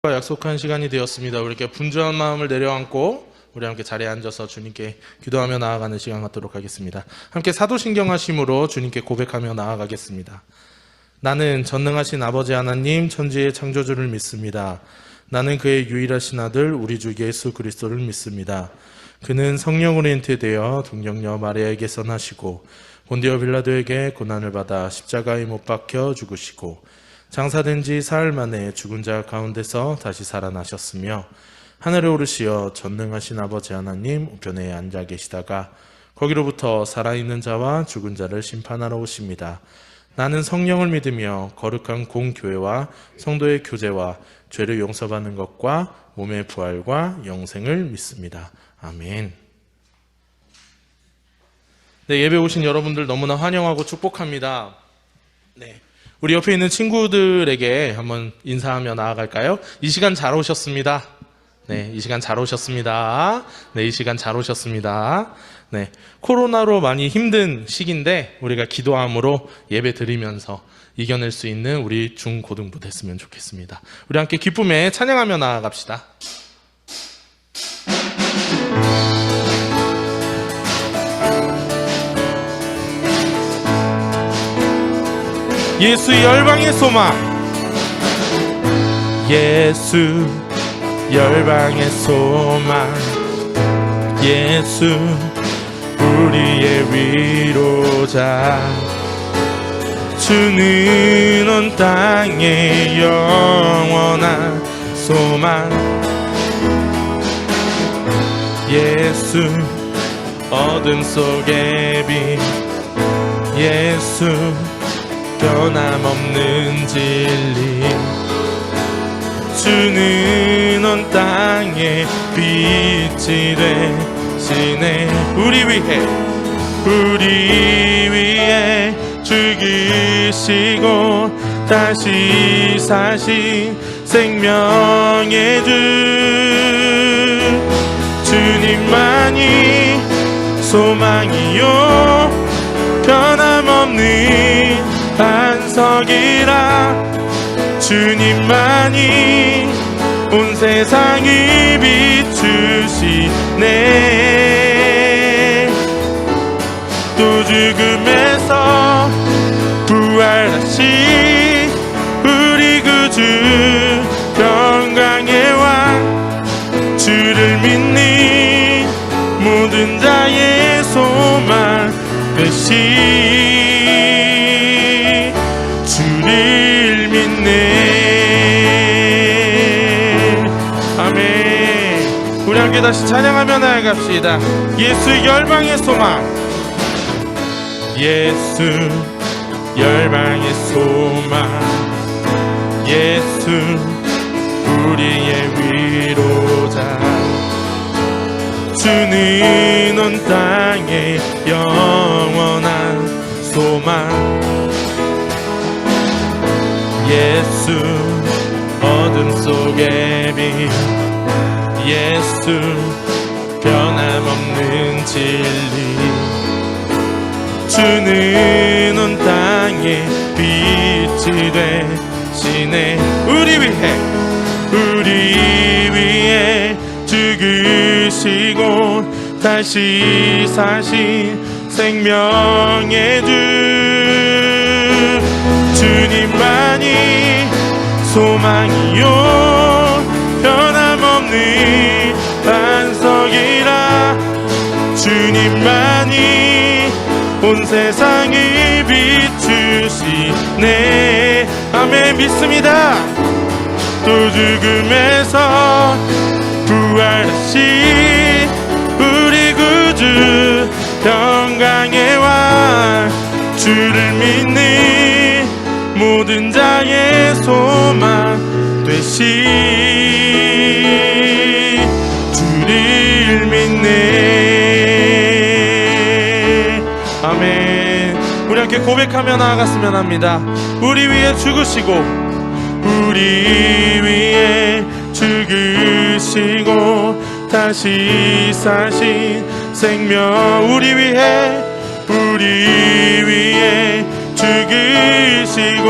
약속한 시간이 되었습니다. 우리 이렇게 분주한 마음을 내려앉고 우리 함께 자리에 앉아서 주님께 기도하며 나아가는 시간 갖도록 하겠습니다. 함께 사도신경하심으로 주님께 고백하며 나아가겠습니다. 나는 전능하신 아버지 하나님 천지의 창조주를 믿습니다. 나는 그의 유일하신 아들 우리 주 예수 그리스도를 믿습니다. 그는 성령으로 잉태되어 동정녀 마리아에게서 나시고 본디오 빌라도에게 고난을 받아 십자가에 못 박혀 죽으시고 장사된 지 사흘 만에 죽은 자 가운데서 다시 살아나셨으며 하늘에 오르시어 전능하신 아버지 하나님 우편에 앉아 계시다가 거기로부터 살아있는 자와 죽은 자를 심판하러 오십니다. 나는 성령을 믿으며 거룩한 공교회와 성도의 교제와 죄를 용서받는 것과 몸의 부활과 영생을 믿습니다. 아멘. 네, 예배 오신 여러분들 너무나 환영하고 축복합니다. 네. 우리 옆에 있는 친구들에게 한번 인사하며 나아갈까요? 이 시간 잘 오셨습니다. 네, 이 시간 잘 오셨습니다. 네, 이 시간 잘 오셨습니다. 네, 코로나로 많이 힘든 시기인데 우리가 기도함으로 예배 드리면서 이겨낼 수 있는 우리 중고등부 됐으면 좋겠습니다. 우리 함께 기쁨에 찬양하며 나아갑시다. 예수 열방의 소망, 예수 열방의 소망, 예수 우리의 위로자, 주는 온 땅의 영원한 소망, 예수 어둠 속의 빛, 예수 변함없는 진리, 주는 온 땅에 빛이 되시네. 우리 위해 죽으시고 다시 사신 생명의 주, 주님만이 소망이요 변함없는 반석이라, 주님만이 온 세상을 비추시네. 또 죽음에서 부활하신 우리 구주 평강의 왕, 주를 믿는 모든 자의 소망 되시, 주를 믿네. 아멘. 우리 함께 다시 찬양하며 나아갑시다. 예수 열방의 소망, 예수 열방의 소망, 예수 우리의 위로자, 주는 온 땅의 영원한 소망, 예수 어둠 속의 빛, 예수 변함없는 진리, 주는 온 땅에 빛이 되시네. 우리 위해 죽으시고 다시 사신 생명의 주, 주님만이 소망이요 변함없는 반석이라, 주님만이 온 세상을 비추시네. 아멘. 믿습니다. 또 죽음에서 부활하신 우리 구주 평강의 왕, 주를 믿는 모든 자의 소망 되시, 주를 믿네. 아멘. 우리 함께 고백하며 나아갔으면 합니다. 우리 위해 죽으시고, 우리 위해 죽으시고 다시 사신 생명, 우리 위해 죽으시고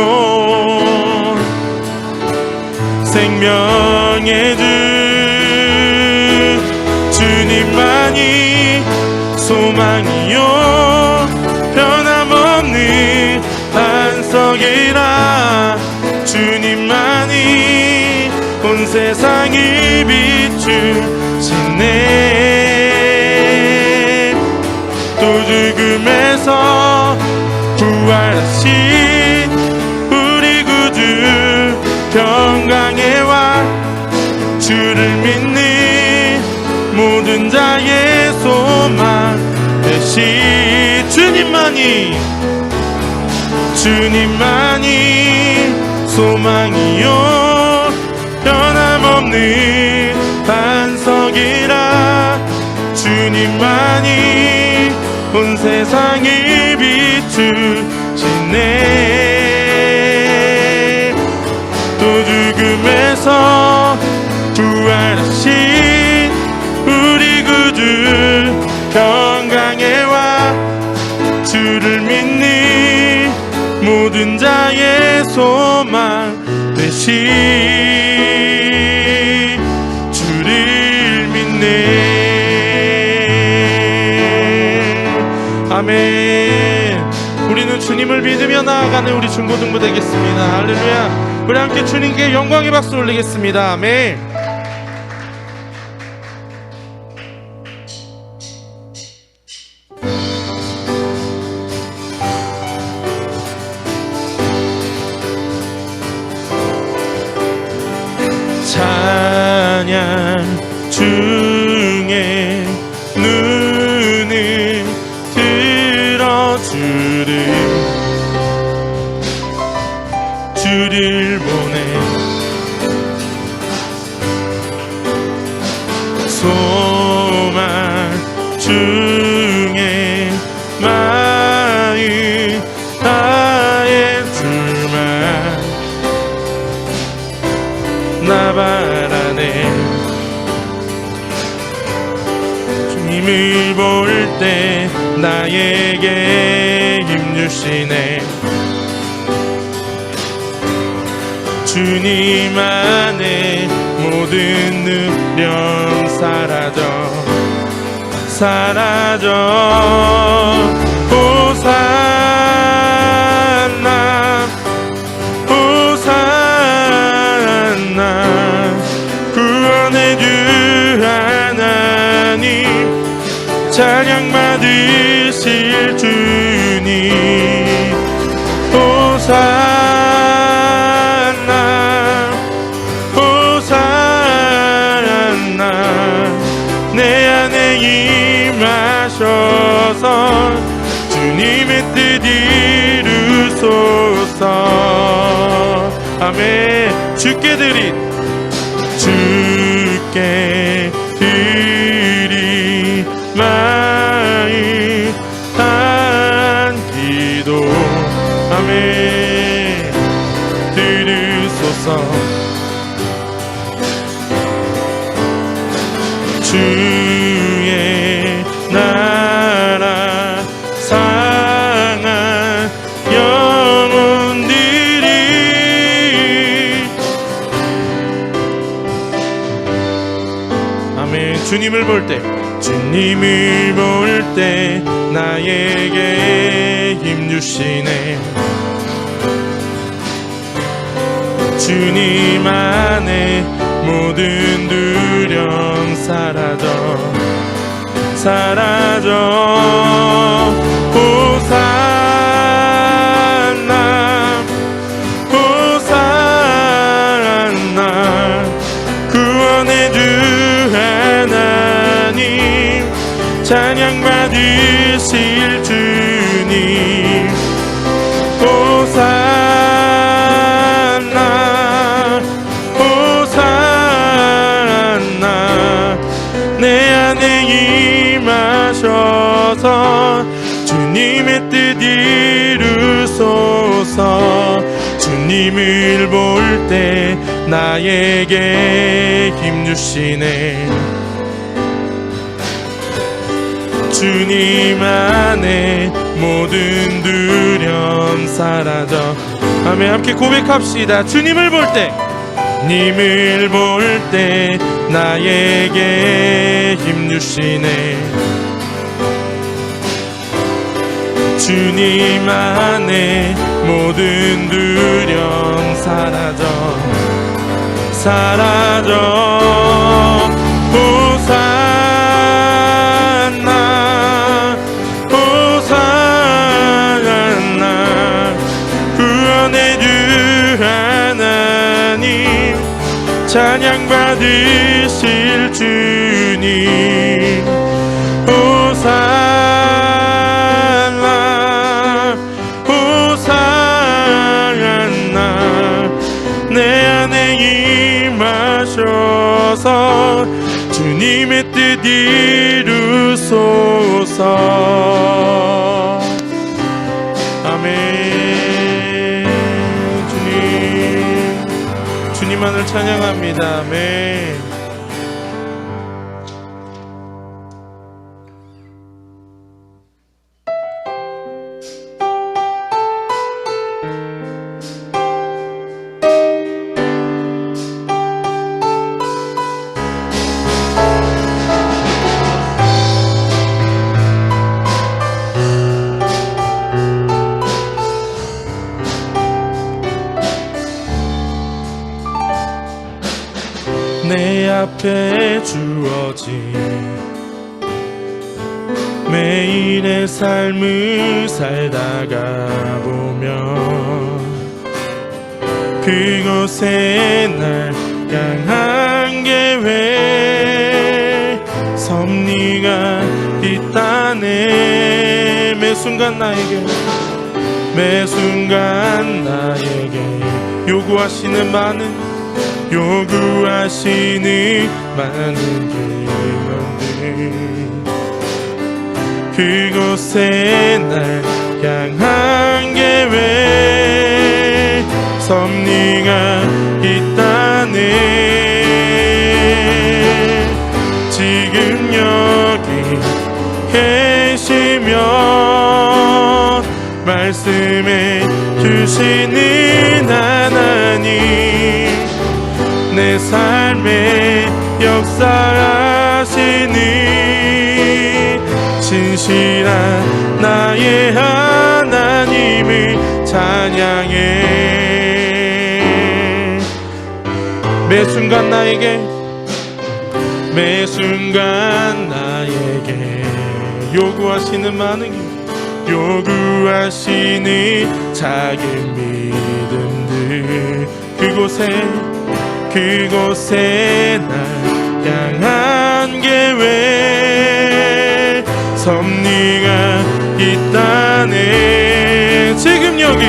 생명의 주 주님만이 소망이요 변함없는 반석이라 주님만이 온 세상을 비추시네 또 죽음에서 부활하신 우리 구주 평강의 왕 주를 믿는 모든 자의 소망 되시 주님만이 소망이요 변함없는 반석이라 주님만이 온 세상을 비추시네 또 죽음에서 부활하신 우리 구주 평강의 왕 주를 믿는 모든 자의 소망 되시 주를 믿네 아멘. 우리는 주님을 믿으며 나아가는 우리 중고등부 되겠습니다. 할렐루야. 우리 함께 주님께 영광의 박수 올리겠습니다. 아멘. 찬양 중에 눈을 주를 보내 소망 중에 마음 다해 주만 나 바라네 주님을 볼 때 나에게 힘 주시네 주님 안에 모든 누명 사라져 호산나 구원해 주 하나님 찬양 받으실 주님 내 안에 임하셔서 주님의 뜻 이루소서 아멘. 주께 드린 마음 한 기도 아멘 들으소서 주의 나라 상한 영혼들이 아멘. 주님을 볼 때 나에게 힘 주시네 주님 안에 모든 두려움 사라져 호산나 구원해 주 하나님 찬양 받으실 주님 내 안에 임하셔서 주님의 뜻 이루소서 주님을 볼 때 나에게 힘 주시네 주님 안에 모든 두려움 사라져 아멘. 함께 고백합시다. 주님을 볼 때 님을 볼 때 나에게 힘 주시네. 주님 안에 모든 두려움 사라져 호산나 호산나 구원의 주 하나님 찬양 받으실 주님 호산나 호산나 내 안에 임하셔서 주님의 뜻 이루소서. 아멘. 주님만을 찬양합니다. 아멘. 내 앞에 주어진 매일의 삶을 살다가 보면 그곳에 날 향한 계획 섭리가 있다네. 매 순간 나에게 요구하시는 많은 일들 그곳에 날 향한 계획 섭리가 있다네. 지금 여기 계시면 말씀해 주시는 하나님 내 삶에 역사하시니 진실한 나의 하나님을 찬양해. 매 순간 나에게 요구하시는 많은 요구하시는 작은 믿음들 그곳에 날 향한 계획 섭리가 있다네. 지금 여기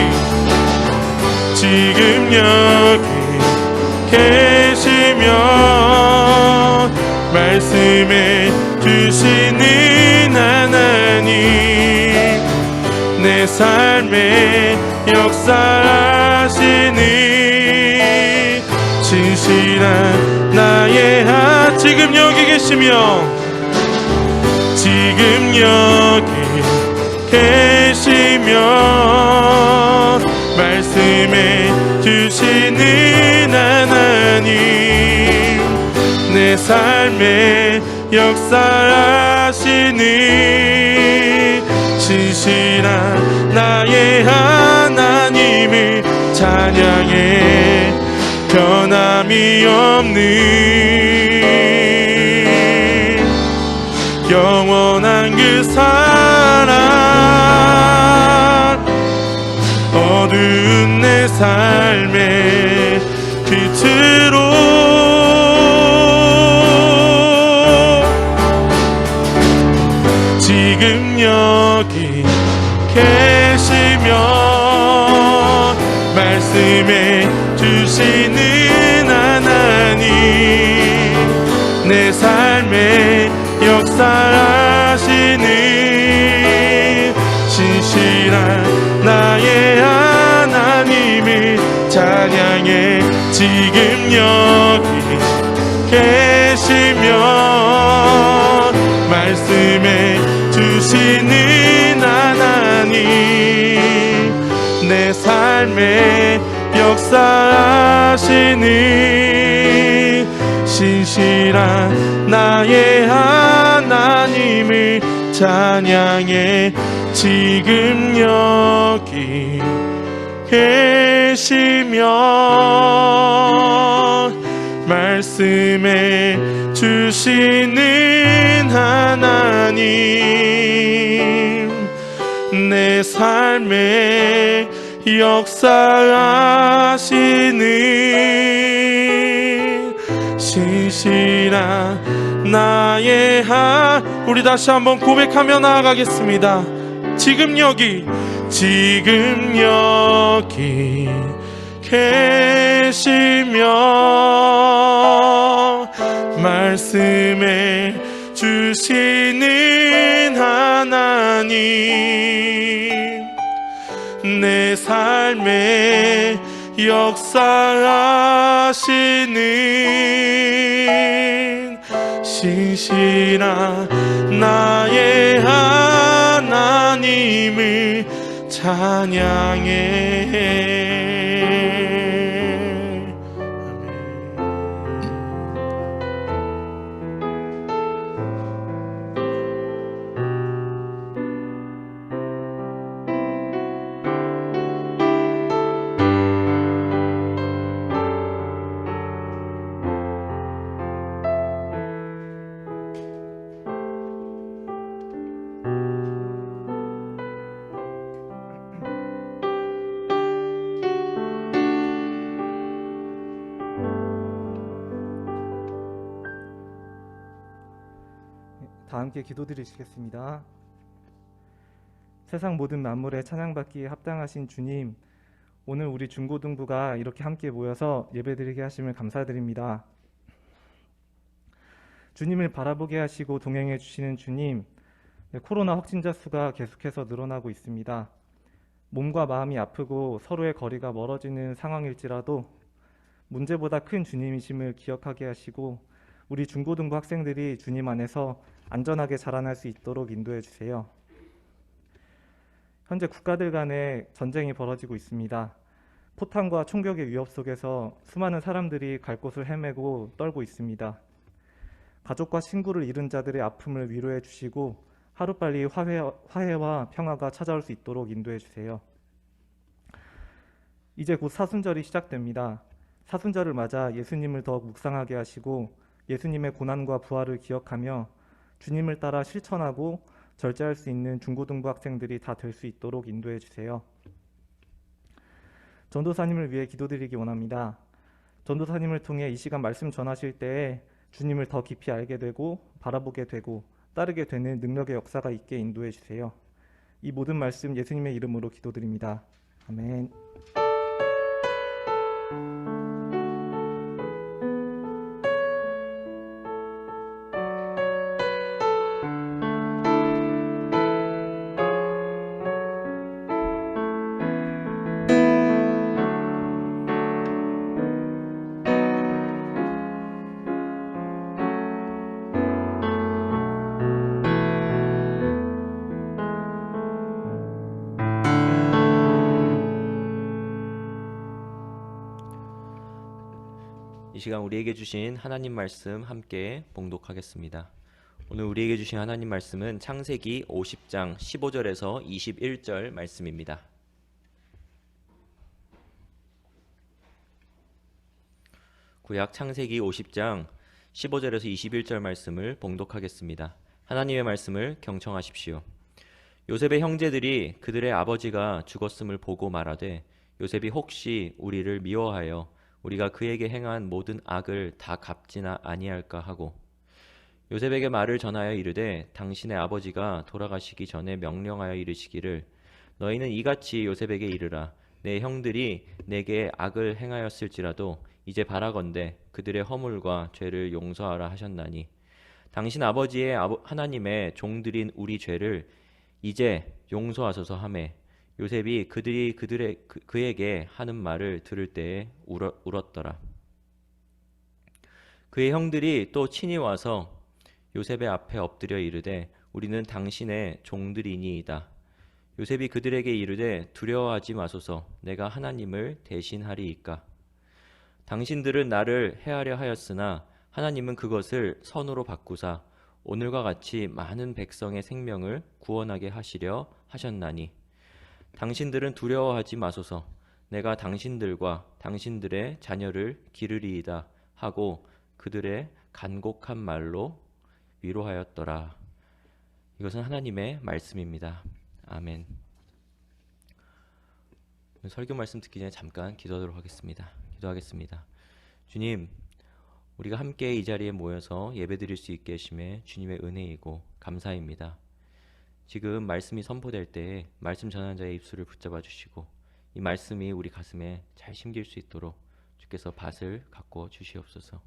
계시면 말씀해 주시는 하나님 내 삶에 역사하시니 진실한 나의 지금 여기 계시면 말씀해 주시는 하나님 내 삶에 역사하시니 진실한 나의 하나님을 찬양해. 변함이 없는 영원한 그 사랑 어두운 내 삶의 빛으로 지금 여기 계시면 말씀해 주시는 하나님 내 삶에 역사하시는 진실한 나의 하나님을 찬양해. 지금 여기 계시면 말씀해 주시는 하나님 내 삶에 역사하시니 신실한 나의 하나님을 찬양해. 지금 여기 계시며 말씀해 주시는 하나님, 내 삶에 역사하시는 신실한 나의 우리 다시 한번 고백하며 나아가겠습니다. 지금 여기 계시며 말씀해 주시는 하나님, 내 삶에 역사하시는 신실한 나의 하나님을 찬양해. 다 함께 기도드리시겠습니다. 세상 모든 만물에 찬양받기에 합당하신 주님, 오늘 우리 중고등부가 이렇게 함께 모여서 예배드리게 하심을 감사드립니다. 주님을 바라보게 하시고 동행해 주시는 주님, 코로나 확진자 수가 계속해서 늘어나고 있습니다. 몸과 마음이 아프고 서로의 거리가 멀어지는 상황일지라도 문제보다 큰 주님이심을 기억하게 하시고 우리 중고등부 학생들이 주님 안에서 안전하게 자라날 수 있도록 인도해 주세요. 현재 국가들 간에 전쟁이 벌어지고 있습니다. 포탄과 총격의 위협 속에서 수많은 사람들이 갈 곳을 헤매고 떨고 있습니다. 가족과 친구를 잃은 자들의 아픔을 위로해 주시고 하루빨리 화해와 평화가 찾아올 수 있도록 인도해 주세요. 이제 곧 사순절이 시작됩니다. 사순절을 맞아 예수님을 더욱 묵상하게 하시고 예수님의 고난과 부활을 기억하며 주님을 따라 실천하고 절제할 수 있는 중고등부 학생들이 다 될 수 있도록 인도해 주세요. 전도사님을 위해 기도드리기 원합니다. 전도사님을 통해 이 시간 말씀 전하실 때에 주님을 더 깊이 알게 되고 바라보게 되고 따르게 되는 능력의 역사가 있게 인도해 주세요. 이 모든 말씀 예수님의 이름으로 기도드립니다. 아멘. 이 시간 우리에게 주신 하나님 말씀 함께 봉독하겠습니다. 오늘 우리에게 주신 하나님 말씀은 창세기 50장 15절에서 21절 말씀입니다. 구약 창세기 50장 15절에서 21절 말씀을 봉독하겠습니다. 하나님의 말씀을 경청하십시오. 요셉의 형제들이 그들의 아버지가 죽었음을 보고 말하되 요셉이 혹시 우리를 미워하여 우리가 그에게 행한 모든 악을 다 갚지나 아니할까 하고 요셉에게 말을 전하여 이르되 당신의 아버지가 돌아가시기 전에 명령하여 이르시기를 너희는 이같이 요셉에게 이르라 내 형들이 내게 악을 행하였을지라도 이제 바라건대 그들의 허물과 죄를 용서하라 하셨나니 당신 아버지의 하나님의 종들인 우리 죄를 이제 용서하소서 하매 요셉이 그들이 그에게 하는 말을 들을 때에 울었더라. 그의 형들이 또 친히 와서 요셉의 앞에 엎드려 이르되 우리는 당신의 종들이니이다. 요셉이 그들에게 이르되 두려워하지 마소서 내가 하나님을 대신하리이까. 당신들은 나를 해하려 하였으나 하나님은 그것을 선으로 바꾸사 오늘과 같이 많은 백성의 생명을 구원하게 하시려 하셨나니 당신들은 두려워하지 마소서. 내가 당신들과 당신들의 자녀를 기르리이다 하고 그들의 간곡한 말로 위로하였더라. 이것은 하나님의 말씀입니다. 아멘. 설교 말씀 듣기 전에 잠깐 기도하도록 하겠습니다. 기도하겠습니다. 주님, 우리가 함께 이 자리에 모여서 예배드릴 수 있게 하심에 주님의 은혜이고 감사입니다. 지금 말씀이 선포될 때 말씀 전하는 자의 입술을 붙잡아 주시고 이 말씀이 우리 가슴에 잘 심길 수 있도록 주께서 밭을 가꿔 주시옵소서.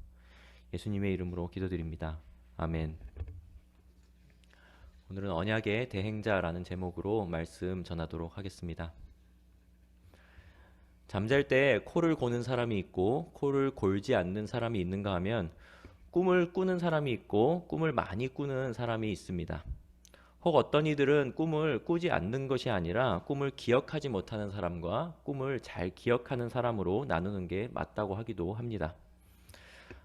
예수님의 이름으로 기도드립니다. 아멘. 오늘은 언약의 대행자라는 제목으로 말씀 전하도록 하겠습니다. 잠잘 때 코를 고는 사람이 있고 코를 골지 않는 사람이 있는가 하면 꿈을 꾸는 사람이 있고 꿈을 많이 꾸는 사람이 있습니다. 혹 어떤 이들은 꿈을 꾸지 않는 것이 아니라 꿈을 기억하지 못하는 사람과 꿈을 잘 기억하는 사람으로 나누는 게 맞다고 하기도 합니다.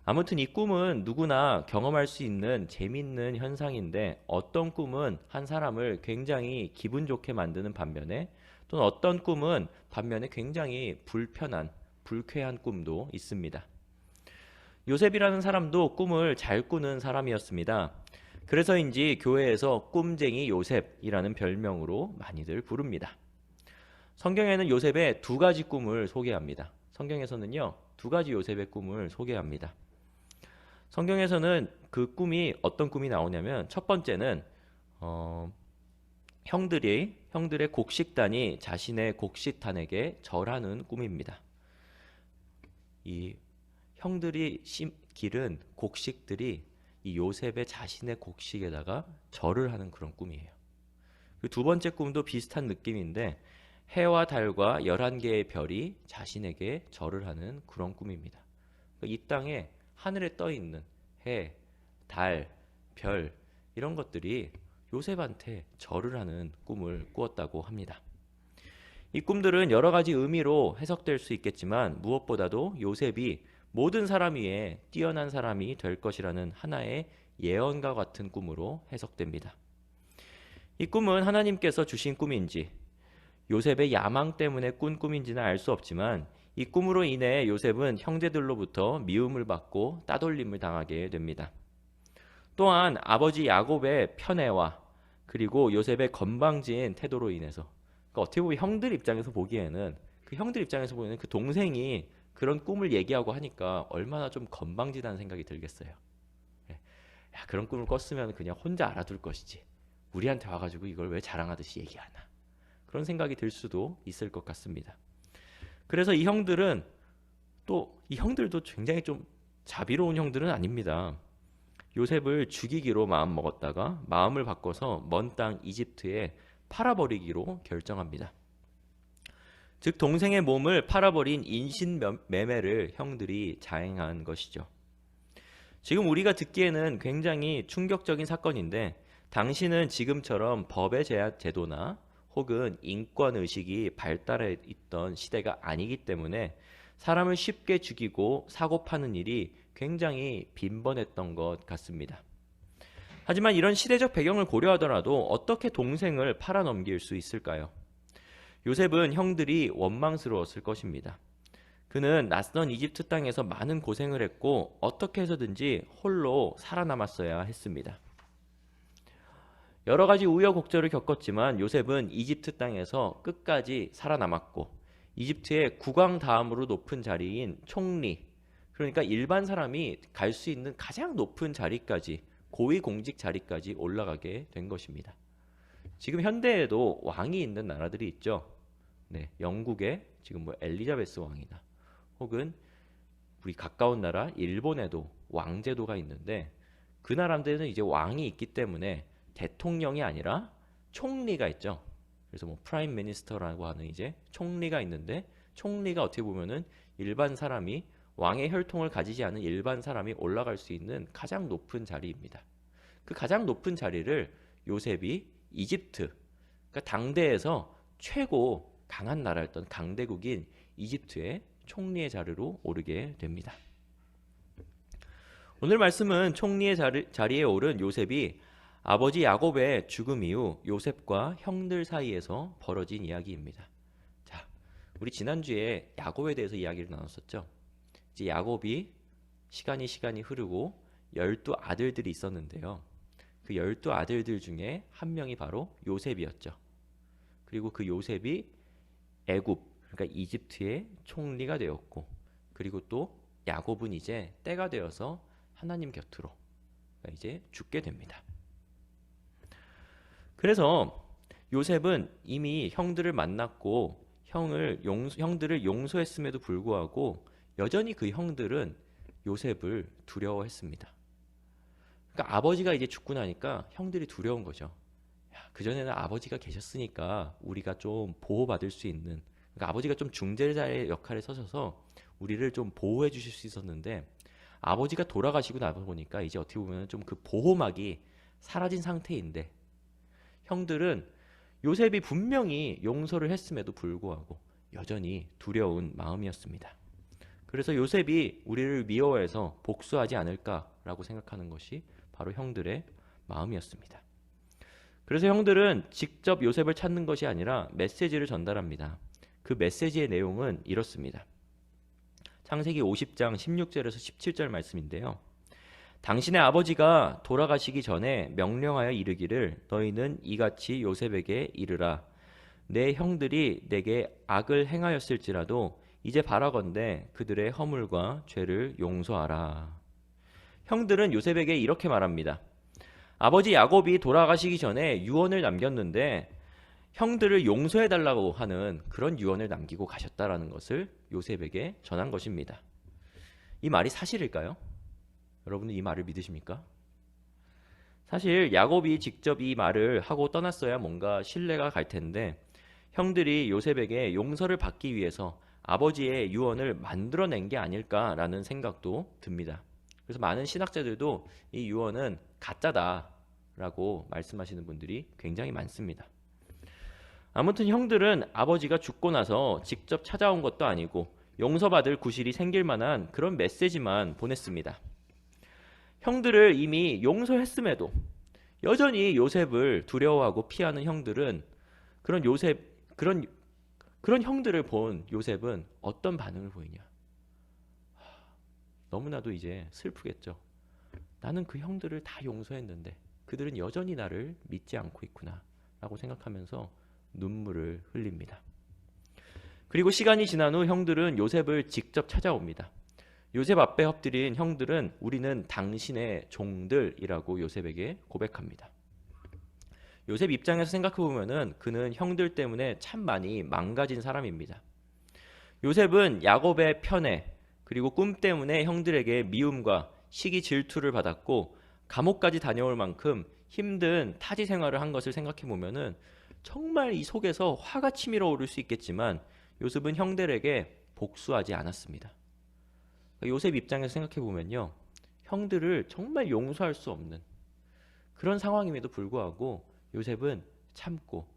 아무튼 이 꿈은 누구나 경험할 수 있는 재미있는 현상인데 어떤 꿈은 한 사람을 굉장히 기분 좋게 만드는 반면에 또는 어떤 꿈은 반면에 굉장히 불편한, 불쾌한 꿈도 있습니다. 요셉이라는 사람도 꿈을 잘 꾸는 사람이었습니다. 그래서인지 교회에서 꿈쟁이 요셉이라는 별명으로 많이들 부릅니다. 성경에는 요셉의 두 가지 꿈을 소개합니다. 성경에서는요, 두 가지 요셉의 꿈을 소개합니다. 성경에서는 그 꿈이 어떤 꿈이 나오냐면 첫 번째는 형들의 곡식단이 자신의 곡식단에게 절하는 꿈입니다. 이 형들이 기른 곡식들이 이 요셉의 자신의 곡식에다가 절을 하는 그런 꿈이에요. 그 두 번째 꿈도 비슷한 느낌인데 해와 달과 11개의 별이 자신에게 절을 하는 그런 꿈입니다. 이 땅에 하늘에 떠 있는 해, 달, 별 이런 것들이 요셉한테 절을 하는 꿈을 꾸었다고 합니다. 이 꿈들은 여러 가지 의미로 해석될 수 있겠지만 무엇보다도 요셉이 모든 사람 위에 뛰어난 사람이 될 것이라는 하나의 예언과 같은 꿈으로 해석됩니다. 이 꿈은 하나님께서 주신 꿈인지 요셉의 야망 때문에 꾼 꿈인지는 알 수 없지만 이 꿈으로 인해 요셉은 형제들로부터 미움을 받고 따돌림을 당하게 됩니다. 또한 아버지 야곱의 편애와 그리고 요셉의 건방진 태도로 인해서 그러니까 어떻게 보면 형들 입장에서 보기에는 그 동생이 그런 꿈을 얘기하고 하니까 얼마나 좀 건방지다는 생각이 들겠어요. 야, 그런 꿈을 꿨으면 그냥 혼자 알아둘 것이지. 우리한테 와가지고 이걸 왜 자랑하듯이 얘기하나. 그런 생각이 들 수도 있을 것 같습니다. 그래서 이 형들도 굉장히 좀 자비로운 형들은 아닙니다. 요셉을 죽이기로 마음 먹었다가 마음을 바꿔서 먼 땅 이집트에 팔아버리기로 결정합니다. 즉 동생의 몸을 팔아버린 인신매매를 형들이 자행한 것이죠. 지금 우리가 듣기에는 굉장히 충격적인 사건인데 당시는 지금처럼 법의 제도나 혹은 인권의식이 발달해 있던 시대가 아니기 때문에 사람을 쉽게 죽이고 사고 파는 일이 굉장히 빈번했던 것 같습니다. 하지만 이런 시대적 배경을 고려하더라도 어떻게 동생을 팔아넘길 수 있을까요? 요셉은 형들이 원망스러웠을 것입니다. 그는 낯선 이집트 땅에서 많은 고생을 했고 어떻게 해서든지 홀로 살아남았어야 했습니다. 여러 가지 우여곡절을 겪었지만 요셉은 이집트 땅에서 끝까지 살아남았고 이집트의 국왕 다음으로 높은 자리인 총리, 그러니까 일반 사람이 갈 수 있는 가장 높은 자리까지, 고위공직 자리까지 올라가게 된 것입니다. 지금 현대에도 왕이 있는 나라들이 있죠. 네, 영국의 지금 엘리자베스 왕이다. 혹은 우리 가까운 나라 일본에도 왕제도가 있는데 그 나라들은 이제 왕이 있기 때문에 대통령이 아니라 총리가 있죠. 그래서 프라임 미니스터라고 하는 이제 총리가 있는데 총리가 어떻게 보면은 일반 사람이 왕의 혈통을 가지지 않은 일반 사람이 올라갈 수 있는 가장 높은 자리입니다. 그 가장 높은 자리를 요셉이 이집트, 그러니까 당대에서 최고 강한 나라였던 강대국인 이집트의 총리의 자리로 오르게 됩니다. 오늘 말씀은 총리의 자리에 오른 요셉이 아버지 야곱의 죽음 이후 요셉과 형들 사이에서 벌어진 이야기입니다. 자, 우리 지난주에 야곱에 대해서 이야기를 나눴었죠. 이제 야곱이 시간이 흐르고 12아들들이 있었는데요. 그 12아들들 중에 한 명이 바로 요셉이었죠. 그리고 그 요셉이 애굽, 그러니까 이집트의 총리가 되었고, 그리고 또 야곱은 이제 때가 되어서 하나님 곁으로 이제 죽게 됩니다. 그래서 요셉은 이미 형들을 만났고 형들을 용서했음에도 불구하고 여전히 그 형들은 요셉을 두려워했습니다. 그러니까 아버지가 이제 죽고 나니까 형들이 두려운 거죠. 그전에는 아버지가 계셨으니까 우리가 좀 보호받을 수 있는, 그러니까 아버지가 좀 중재자의 역할에 서셔서 우리를 좀 보호해 주실 수 있었는데, 아버지가 돌아가시고 나서 보니까 이제 어떻게 보면 좀 그 보호막이 사라진 상태인데, 형들은 요셉이 분명히 용서를 했음에도 불구하고 여전히 두려운 마음이었습니다. 그래서 요셉이 우리를 미워해서 복수하지 않을까라고 생각하는 것이 바로 형들의 마음이었습니다. 그래서 형들은 직접 요셉을 찾는 것이 아니라 메시지를 전달합니다. 그 메시지의 내용은 이렇습니다. 창세기 50장 16절에서 17절 말씀인데요. 당신의 아버지가 돌아가시기 전에 명령하여 이르기를 너희는 이같이 요셉에게 이르라. 내 형들이 내게 악을 행하였을지라도 이제 바라건대 그들의 허물과 죄를 용서하라. 형들은 요셉에게 이렇게 말합니다. 아버지 야곱이 돌아가시기 전에 유언을 남겼는데 형들을 용서해달라고 하는 그런 유언을 남기고 가셨다라는 것을 요셉에게 전한 것입니다. 이 말이 사실일까요? 여러분은 이 말을 믿으십니까? 사실 야곱이 직접 이 말을 하고 떠났어야 뭔가 신뢰가 갈 텐데 형들이 요셉에게 용서를 받기 위해서 아버지의 유언을 만들어낸 게 아닐까라는 생각도 듭니다. 그래서 많은 신학자들도 이 유언은 가짜다라고 말씀하시는 분들이 굉장히 많습니다. 아무튼 형들은 아버지가 죽고 나서 직접 찾아온 것도 아니고 용서받을 구실이 생길 만한 그런 메시지만 보냈습니다. 형들을 이미 용서했음에도 여전히 요셉을 두려워하고 피하는 형들은 그런 형들을 본 요셉은 어떤 반응을 보이냐? 너무나도 이제 슬프겠죠. 나는 그 형들을 다 용서했는데 그들은 여전히 나를 믿지 않고 있구나 라고 생각하면서 눈물을 흘립니다. 그리고 시간이 지난 후 형들은 요셉을 직접 찾아옵니다. 요셉 앞에 엎드린 형들은 우리는 당신의 종들이라고 요셉에게 고백합니다. 요셉 입장에서 생각해 보면은 그는 형들 때문에 참 많이 망가진 사람입니다. 요셉은 야곱의 편애 그리고 꿈 때문에 형들에게 미움과 시기 질투를 받았고 감옥까지 다녀올 만큼 힘든 타지 생활을 한 것을 생각해 보면은 정말 이 속에서 화가 치밀어 오를 수 있겠지만 요셉은 형들에게 복수하지 않았습니다. 요셉 입장에서 생각해 보면요, 형들을 정말 용서할 수 없는 그런 상황임에도 불구하고 요셉은 참고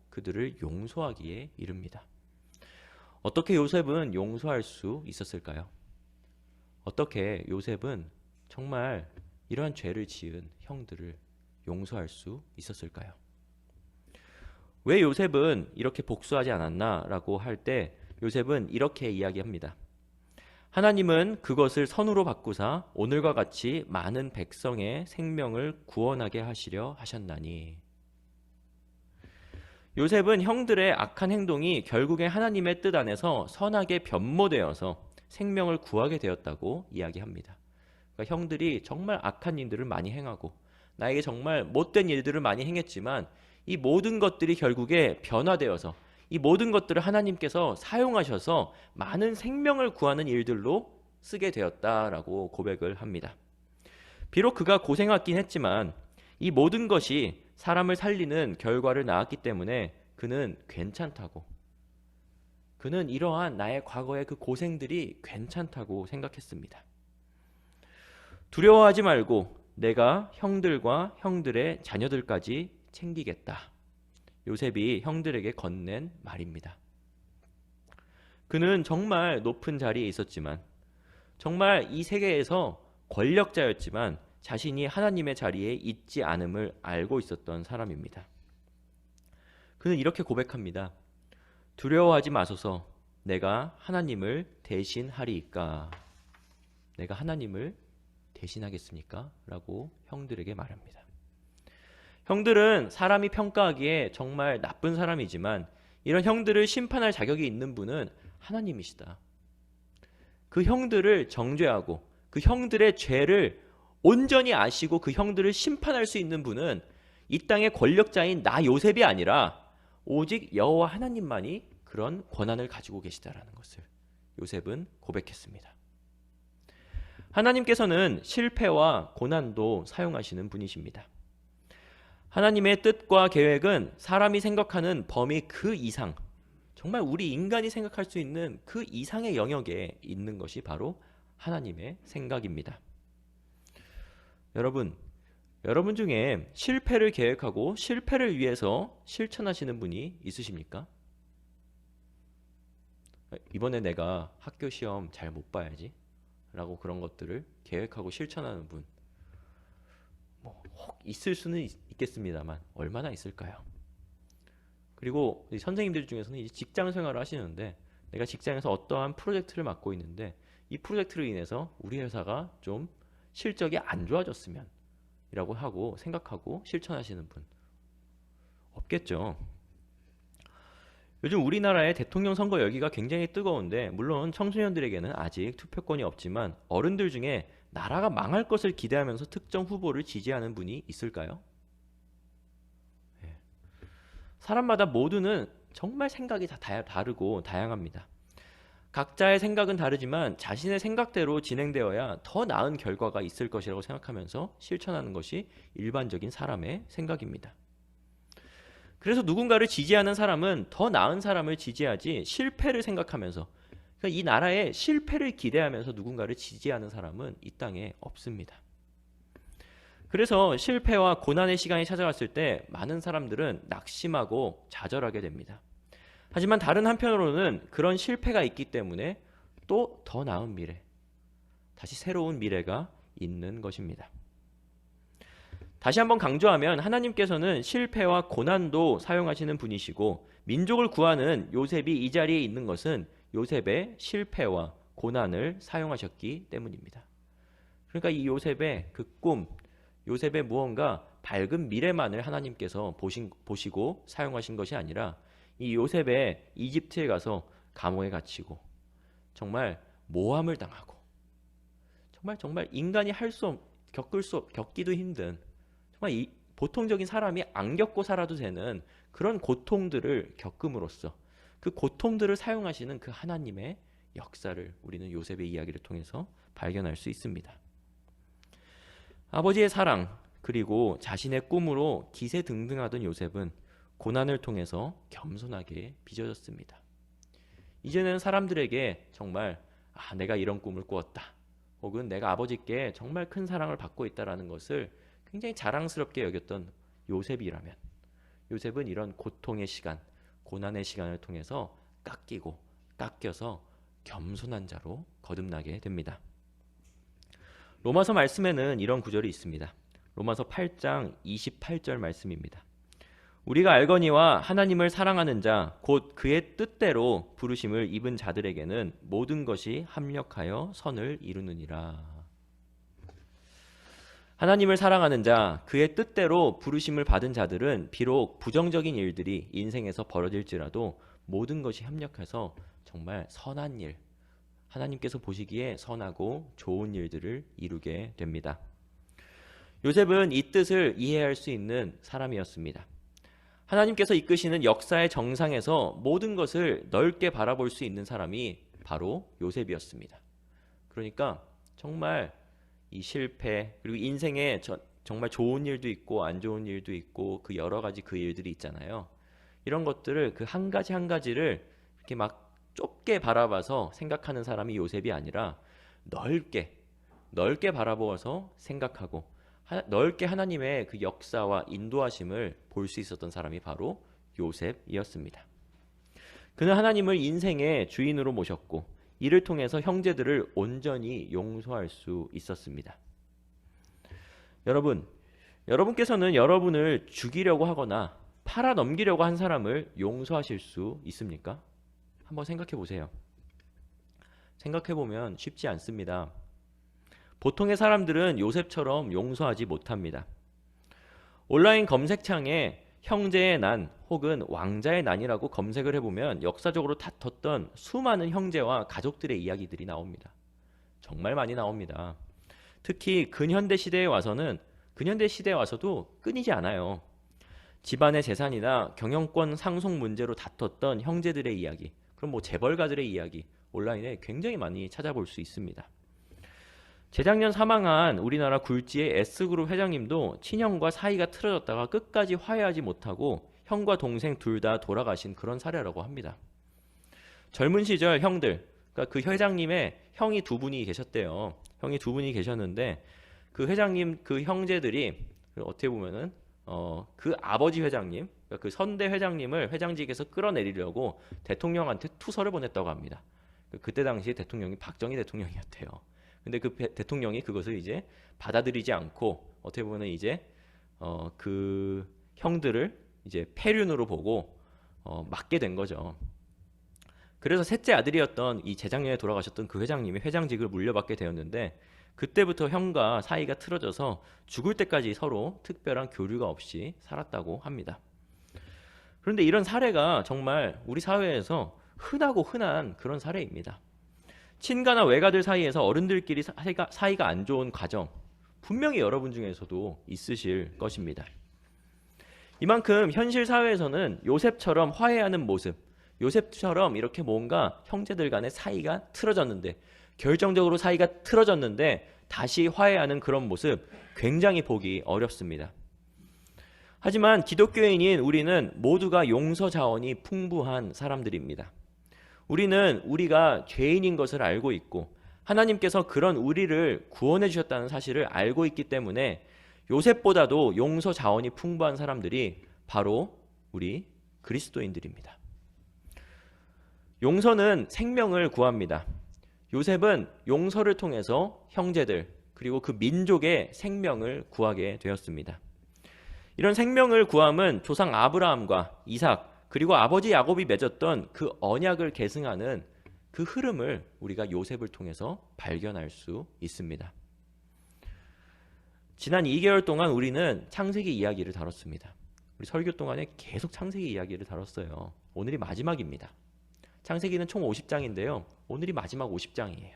그들을 용서하기에 이릅니다. 어떻게 요셉은 용서할 수 있었을까요? 어떻게 요셉은 정말 이러한 죄를 지은 형들을 용서할 수 있었을까요? 왜 요셉은 이렇게 복수하지 않았나라고 할 때 요셉은 이렇게 이야기합니다. 하나님은 그것을 선으로 바꾸사 오늘과 같이 많은 백성의 생명을 구원하게 하시려 하셨나니. 요셉은 형들의 악한 행동이 결국에 하나님의 뜻 안에서 선하게 변모되어서 생명을 구하게 되었다고 이야기합니다. 그러니까 형들이 정말 악한 일들을 많이 행하고 나에게 정말 못된 일들을 많이 행했지만 이 모든 것들이 결국에 변화되어서 이 모든 것들을 하나님께서 사용하셔서 많은 생명을 구하는 일들로 쓰게 되었다라고 고백을 합니다. 비록 그가 고생하긴 했지만 이 모든 것이 사람을 살리는 결과를 낳았기 때문에 그는 괜찮다고, 그는 이러한 나의 과거의 그 고생들이 괜찮다고 생각했습니다. 두려워하지 말고 내가 형들과 형들의 자녀들까지 챙기겠다. 요셉이 형들에게 건넨 말입니다. 그는 정말 높은 자리에 있었지만 정말 이 세계에서 권력자였지만 자신이 하나님의 자리에 있지 않음을 알고 있었던 사람입니다. 그는 이렇게 고백합니다. 두려워하지 마소서. 내가 하나님을 대신하리이까. 내가 하나님을 대신하겠습니까? 라고 형들에게 말합니다. 형들은 사람이 평가하기에 정말 나쁜 사람이지만 이런 형들을 심판할 자격이 있는 분은 하나님이시다. 그 형들을 정죄하고 그 형들의 죄를 온전히 아시고 그 형들을 심판할 수 있는 분은 이 땅의 권력자인 나 요셉이 아니라 오직 여호와 하나님만이 그런 권한을 가지고 계시다라는 것을 요셉은 고백했습니다. 하나님께서는 실패와 고난도 사용하시는 분이십니다. 하나님의 뜻과 계획은 사람이 생각하는 범위 그 이상, 정말 우리 인간이 생각할 수 있는 그 이상의 영역에 있는 것이 바로 하나님의 생각입니다. 여러분 중에 실패를 계획하고 실패를 위해서 실천하시는 분이 있으십니까? 이번에 내가 학교 시험 잘 못 봐야지 라고 그런 것들을 계획하고 실천하는 분 혹 있을 수는 있겠습니다만 얼마나 있을까요? 그리고 선생님들 중에서는 이제 직장 생활을 하시는데 내가 직장에서 어떠한 프로젝트를 맡고 있는데 이 프로젝트로 인해서 우리 회사가 좀 실적이 안 좋아졌으면 이라고 하고 생각하고 실천하시는 분 없겠죠. 요즘 우리나라의 대통령 선거 열기가 굉장히 뜨거운데 물론 청소년들에게는 아직 투표권이 없지만 어른들 중에 나라가 망할 것을 기대하면서 특정 후보를 지지하는 분이 있을까요? 사람마다 모두는 정말 생각이 다 다르고 다양합니다. 각자의 생각은 다르지만 자신의 생각대로 진행되어야 더 나은 결과가 있을 것이라고 생각하면서 실천하는 것이 일반적인 사람의 생각입니다. 그래서 누군가를 지지하는 사람은 더 나은 사람을 지지하지 실패를 생각하면서 그러니까 이 나라의 실패를 기대하면서 누군가를 지지하는 사람은 이 땅에 없습니다. 그래서 실패와 고난의 시간이 찾아왔을 때 많은 사람들은 낙심하고 좌절하게 됩니다. 하지만 다른 한편으로는 그런 실패가 있기 때문에 또 더 나은 미래, 다시 새로운 미래가 있는 것입니다. 다시 한번 강조하면 하나님께서는 실패와 고난도 사용하시는 분이시고 민족을 구하는 요셉이 이 자리에 있는 것은 요셉의 실패와 고난을 사용하셨기 때문입니다. 그러니까 이 요셉의 그 꿈, 요셉의 무언가 밝은 미래만을 하나님께서 보시고 사용하신 것이 아니라 이 요셉의 이집트에 가서 감옥에 갇히고 정말 모함을 당하고 정말 인간이 겪기도 힘든 정말 보통적인 사람이 안 겪고 살아도 되는 그런 고통들을 겪음으로써 그 고통들을 사용하시는 그 하나님의 역사를 우리는 요셉의 이야기를 통해서 발견할 수 있습니다. 아버지의 사랑 그리고 자신의 꿈으로 기세등등하던 요셉은 고난을 통해서 겸손하게 빚어졌습니다. 이제는 사람들에게 정말 내가 이런 꿈을 꾸었다 혹은 내가 아버지께 정말 큰 사랑을 받고 있다는 것을 굉장히 자랑스럽게 여겼던 요셉이라면 요셉은 이런 고통의 시간, 고난의 시간을 통해서 깎여서 겸손한 자로 거듭나게 됩니다. 로마서 말씀에는 이런 구절이 있습니다. 로마서 8장 28절 말씀입니다. 우리가 알거니와 하나님을 사랑하는 자 곧 그의 뜻대로 부르심을 입은 자들에게는 모든 것이 합력하여 선을 이루느니라. 하나님을 사랑하는 자, 그의 뜻대로 부르심을 받은 자들은 비록 부정적인 일들이 인생에서 벌어질지라도 모든 것이 협력해서 정말 선한 일, 하나님께서 보시기에 선하고 좋은 일들을 이루게 됩니다. 요셉은 이 뜻을 이해할 수 있는 사람이었습니다. 하나님께서 이끄시는 역사의 정상에서 모든 것을 넓게 바라볼 수 있는 사람이 바로 요셉이었습니다. 그러니까 정말 이 실패 그리고 인생에 정말 좋은 일도 있고 안 좋은 일도 있고 그 여러 가지 그 일들이 있잖아요. 이런 것들을 그 한 가지 한 가지를 이렇게 막 좁게 바라봐서 생각하는 사람이 요셉이 아니라 넓게 바라보아서 생각하고 넓게 하나님의 그 역사와 인도하심을 볼 수 있었던 사람이 바로 요셉이었습니다. 그는 하나님을 인생의 주인으로 모셨고 이를 통해서 형제들을 온전히 용서할 수 있었습니다. 여러분께서는 여러분을 죽이려고 하거나 팔아 넘기려고 한 사람을 용서하실 수 있습니까? 한번 생각해 보세요. 생각해 보면 쉽지 않습니다. 보통의 사람들은 요셉처럼 용서하지 못합니다. 온라인 검색창에 형제의 난 혹은 왕자의 난이라고 검색을 해보면 역사적으로 다퉜던 수많은 형제와 가족들의 이야기들이 나옵니다. 정말 많이 나옵니다. 특히 근현대 시대에 와서도 끊이지 않아요. 집안의 재산이나 경영권 상속 문제로 다퉜던 형제들의 이야기, 그럼 뭐 재벌가들의 이야기 온라인에 굉장히 많이 찾아볼 수 있습니다. 재작년 사망한 우리나라 굴지의 S그룹 회장님도 친형과 사이가 틀어졌다가 끝까지 화해하지 못하고 형과 동생 둘 다 돌아가신 그런 사례라고 합니다. 젊은 시절 형들, 그러니까 그 회장님의 형이 두 분이 계셨대요. 형이 두 분이 계셨는데 그 회장님 그 형제들이 어떻게 보면은 그 아버지 회장님, 그러니까 그 선대 회장님을 회장직에서 끌어내리려고 대통령한테 투서를 보냈다고 합니다. 그때 당시 대통령이 박정희 대통령이었대요. 근데 그 대통령이 그것을 이제 받아들이지 않고 어떻게 보면 이제 그 형들을 이제 폐륜으로 보고 맞게 된 거죠. 그래서 셋째 아들이었던 이 재작년에 돌아가셨던 그 회장님이 회장직을 물려받게 되었는데 그때부터 형과 사이가 틀어져서 죽을 때까지 서로 특별한 교류가 없이 살았다고 합니다. 그런데 이런 사례가 정말 우리 사회에서 흔하고 흔한 그런 사례입니다. 친가나 외가들 사이에서 어른들끼리 사이가 안 좋은 가정 분명히 여러분 중에서도 있으실 것입니다. 이만큼 현실 사회에서는 요셉처럼 화해하는 모습, 요셉처럼 이렇게 뭔가 형제들 간의 사이가 틀어졌는데 결정적으로 사이가 틀어졌는데 다시 화해하는 그런 모습 굉장히 보기 어렵습니다. 하지만 기독교인인 우리는 모두가 용서 자원이 풍부한 사람들입니다. 우리는 우리가 죄인인 것을 알고 있고 하나님께서 그런 우리를 구원해 주셨다는 사실을 알고 있기 때문에 요셉보다도 용서 자원이 풍부한 사람들이 바로 우리 그리스도인들입니다. 용서는 생명을 구합니다. 요셉은 용서를 통해서 형제들 그리고 그 민족의 생명을 구하게 되었습니다. 이런 생명을 구함은 조상 아브라함과 이삭 그리고 아버지 야곱이 맺었던 그 언약을 계승하는 그 흐름을 우리가 요셉을 통해서 발견할 수 있습니다. 지난 2개월 동안 우리는 창세기 이야기를 다뤘습니다. 우리 설교 동안에 계속 창세기 이야기를 다뤘어요. 오늘이 마지막입니다. 창세기는 총 50장인데요. 오늘이 마지막 50장이에요.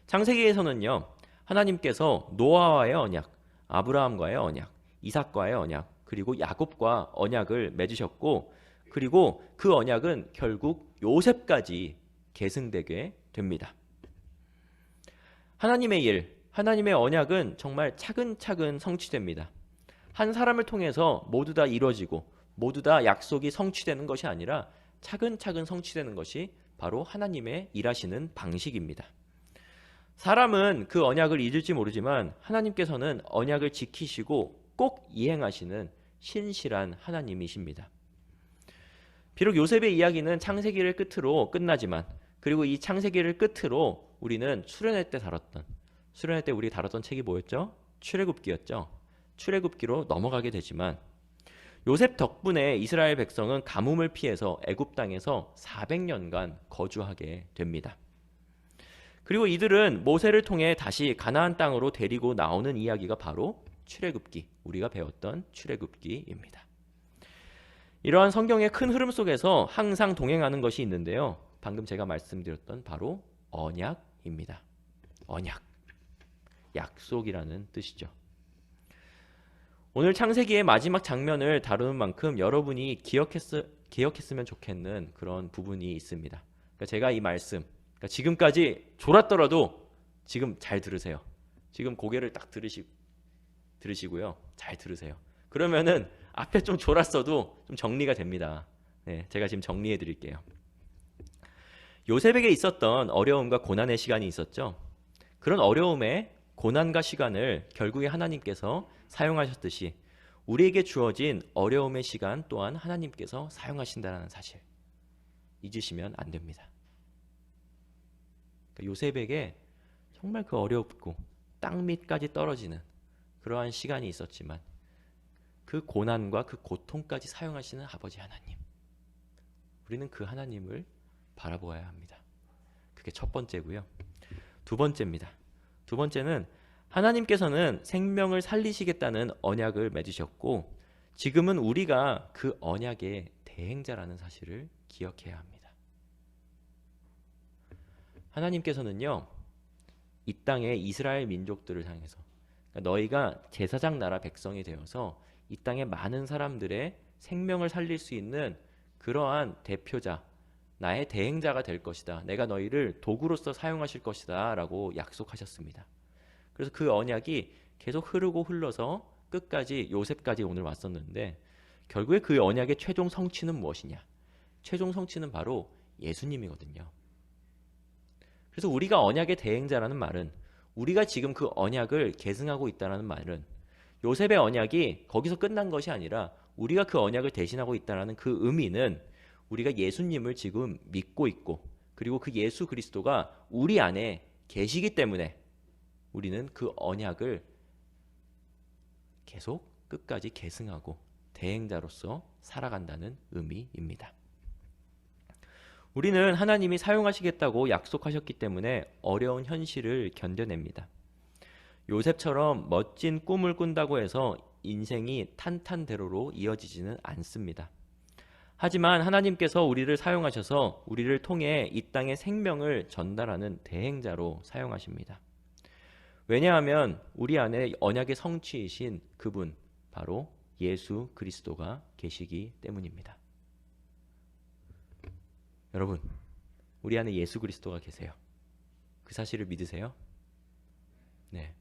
창세기에서는요. 하나님께서 노아와의 언약, 아브라함과의 언약, 이삭과의 언약, 그리고 야곱과 언약을 맺으셨고 그리고 그 언약은 결국 요셉까지 계승되게 됩니다. 하나님의 일, 하나님의 언약은 정말 차근차근 성취됩니다. 한 사람을 통해서 모두 다 이루어지고 모두 다 약속이 성취되는 것이 아니라 차근차근 성취되는 것이 바로 하나님의 일하시는 방식입니다. 사람은 그 언약을 잊을지 모르지만 하나님께서는 언약을 지키시고 꼭 이행하시는 신실한 하나님이십니다. 비록 요셉의 이야기는 창세기를 끝으로 끝나지만 그리고 이 창세기를 끝으로 우리는 수련회 때 우리 다뤘던 책이 뭐였죠? 출애굽기였죠. 출애굽기로 넘어가게 되지만 요셉 덕분에 이스라엘 백성은 가뭄을 피해서 애굽 땅에서 400년간 거주하게 됩니다. 그리고 이들은 모세를 통해 다시 가나안 땅으로 데리고 나오는 이야기가 바로 출애굽기, 우리가 배웠던 출애굽기입니다. 이러한 성경의 큰 흐름 속에서 항상 동행하는 것이 있는데요. 방금 제가 말씀드렸던 바로 언약입니다. 언약, 약속이라는 뜻이죠. 오늘 창세기의 마지막 장면을 다루는 만큼 여러분이 기억했으면 좋겠는 그런 부분이 있습니다. 그러니까 제가 이 말씀, 그러니까 지금까지 졸았더라도 지금 잘 들으세요. 지금 고개를 딱 들으시고요. 잘 들으세요. 그러면은 앞에 좀 졸았어도 좀 정리가 됩니다. 네, 제가 지금 정리해 드릴게요. 요셉에게 있었던 어려움과 고난의 시간이 있었죠. 그런 어려움의 고난과 시간을 결국에 하나님께서 사용하셨듯이 우리에게 주어진 어려움의 시간 또한 하나님께서 사용하신다는 사실 잊으시면 안 됩니다. 그러니까 요셉에게 정말 그 어렵고 땅 밑까지 떨어지는 그러한 시간이 있었지만 그 고난과 그 고통까지 사용하시는 아버지 하나님, 우리는 그 하나님을 바라보아야 합니다. 그게 첫 번째고요. 두 번째입니다. 두 번째는 하나님께서는 생명을 살리시겠다는 언약을 맺으셨고 지금은 우리가 그 언약의 대행자라는 사실을 기억해야 합니다. 하나님께서는요, 이 땅의 이스라엘 민족들을 향해서, 그러니까 너희가 제사장 나라 백성이 되어서 이 땅의 많은 사람들의 생명을 살릴 수 있는 그러한 대표자, 나의 대행자가 될 것이다. 내가 너희를 도구로서 사용하실 것이다 라고 약속하셨습니다. 그래서 그 언약이 계속 흐르고 흘러서 끝까지 요셉까지 오늘 왔었는데 결국에 그 언약의 최종 성취는 무엇이냐? 최종 성취는 바로 예수님이거든요. 그래서 우리가 언약의 대행자라는 말은, 우리가 지금 그 언약을 계승하고 있다는 말은 요셉의 언약이 거기서 끝난 것이 아니라 우리가 그 언약을 대신하고 있다는 그 의미는 우리가 예수님을 지금 믿고 있고 그리고 그 예수 그리스도가 우리 안에 계시기 때문에 우리는 그 언약을 계속 끝까지 계승하고 대행자로서 살아간다는 의미입니다. 우리는 하나님이 사용하시겠다고 약속하셨기 때문에 어려운 현실을 견뎌냅니다. 요셉처럼 멋진 꿈을 꾼다고 해서 인생이 탄탄대로로 이어지지는 않습니다. 하지만 하나님께서 우리를 사용하셔서 우리를 통해 이 땅의 생명을 전달하는 대행자로 사용하십니다. 왜냐하면 우리 안에 언약의 성취이신 그분, 바로 예수 그리스도가 계시기 때문입니다. 여러분, 우리 안에 예수 그리스도가 계세요. 그 사실을 믿으세요? 네.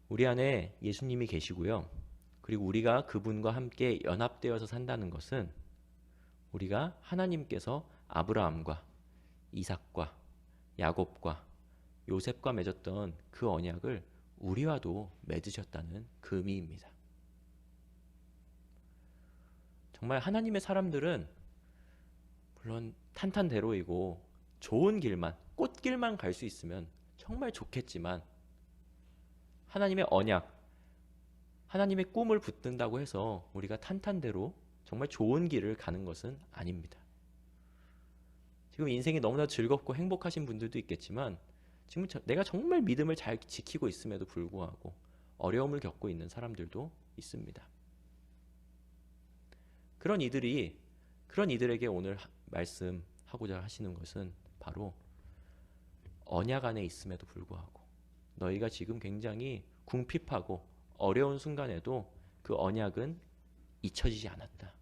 우리 안에 예수님이 계시고요. 그리고 우리가 그분과 함께 연합되어서 산다는 것은 우리가 하나님께서 아브라함과 이삭과 야곱과 요셉과 맺었던 그 언약을 우리와도 맺으셨다는 그 의미입니다. 정말 하나님의 사람들은 물론 탄탄대로이고 좋은 길만, 꽃길만 갈 수 있으면 정말 좋겠지만 하나님의 언약, 하나님의 꿈을 붙든다고 해서 우리가 탄탄대로 정말 좋은 길을 가는 것은 아닙니다. 지금 인생이 너무나 즐겁고 행복하신 분들도 있겠지만 지금 내가 정말 믿음을 잘 지키고 있음에도 불구하고 어려움을 겪고 있는 사람들도 있습니다. 그런 이들에게 오늘 말씀하고자 하시는 것은 바로 언약 안에 있음에도 불구하고 너희가 지금 굉장히 궁핍하고 어려운 순간에도 그 언약은 잊혀지지 않았다.